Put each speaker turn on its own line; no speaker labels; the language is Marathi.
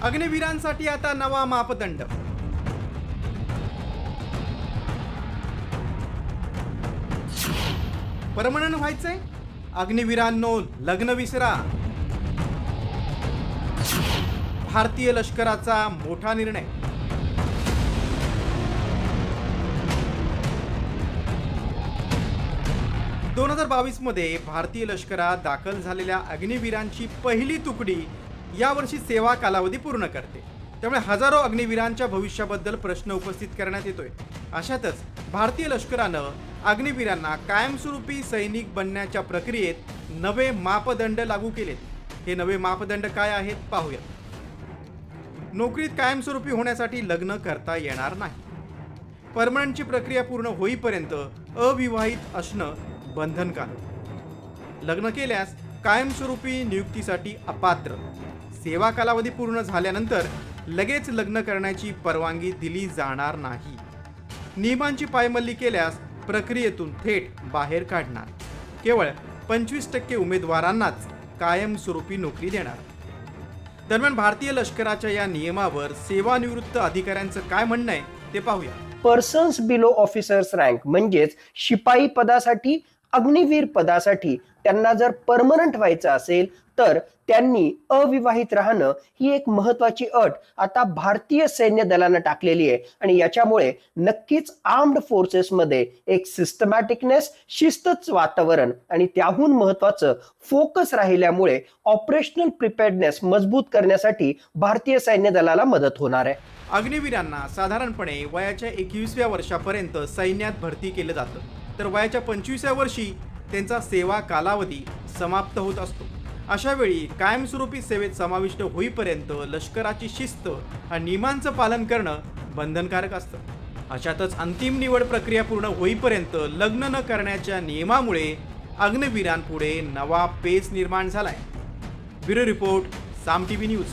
अग्निवीरांसाठी आता नवा मापदंड. परमनंट व्हायचंय? अग्निवीरांनो लग्न विसरा. भारतीय लष्कराचा मोठा निर्णय. दोन 2022 मध्ये भारतीय लष्करात दाखल झालेल्या अग्निवीरांची पहिली तुकडी यावर्षी सेवा कालावधी पूर्ण करते. त्यामुळे हजारो अग्निवीरांच्या भविष्याबद्दल प्रश्न उपस्थित करण्यात येतोय. अशातच भारतीय लष्करानं अग्निवीरांना कायमस्वरूपी सैनिक बनण्याच्या प्रक्रियेत नवे मापदंड लागू केलेत. हे नवे मापदंड काय आहेत पाहूया. नोकरीत कायमस्वरूपी होण्यासाठी लग्न करता येणार नाही. परमनंटची प्रक्रिया पूर्ण होईपर्यंत अविवाहित असणं बंधनकारक. लग्न केल्यास कायमस्वरूपी नियुक्तीसाठी अपात्र. सेवा कालावधी पूर्ण झाल्यानंतर लगेच लग्न करण्याची परवानगी दिली जाणार नाही. नियमांची पायमल्ली केल्यास प्रक्रियेतून थेट बाहेर काढणार. केवळ 25% उमेदवारांनाच कायमस्वरूपी नोकरी देणार. दरम्यान भारतीय लष्कराच्या या नियमावर सेवानिवृत्त अधिकाऱ्यांचं काय म्हणणं आहे ते पाहूया.
पर्सन्स बिलो ऑफिसर्स रँक म्हणजेच शिपाई पदासाठी, अग्निवीर पदासाठी त्यांना जर परमनंट व्हायचं असेल तर त्यांनी अविवाहित राहणं ही एक महत्वाची अट आता भारतीय सैन्य दलानं टाकलेली आहे. आणि याच्यामुळे नक्कीच आर्म्ड फोर्सेस मध्ये एक सिस्टमॅटिकनेस, शिस्तच वातावरण आणि त्याहून महत्वाचं फोकस राहिल्यामुळे ऑपरेशनल प्रिपेअर्डनेस मजबूत करण्यासाठी भारतीय सैन्य दलाला मदत होणार आहे.
अग्निवीरांना साधारणपणे वयाच्या 21व्या वर्षापर्यंत सैन्यात भरती केलं जातं. तर वयाच्या 25व्या वर्षी त्यांचा सेवा कालावधी समाप्त होत असतो. अशा वेळी कायमस्वरूपी सेवेत समाविष्ट होईपर्यंत लष्कराची शिस्त आणि नियमांचं पालन करणं बंधनकारक असतं. अशातच अंतिम निवड प्रक्रिया पूर्ण होईपर्यंत लग्न न करण्याच्या नियमामुळे अग्निवीरांपुढे नवा पेच निर्माण झालाय. ब्युरो रिपोर्ट, साम टीव्ही न्यूज.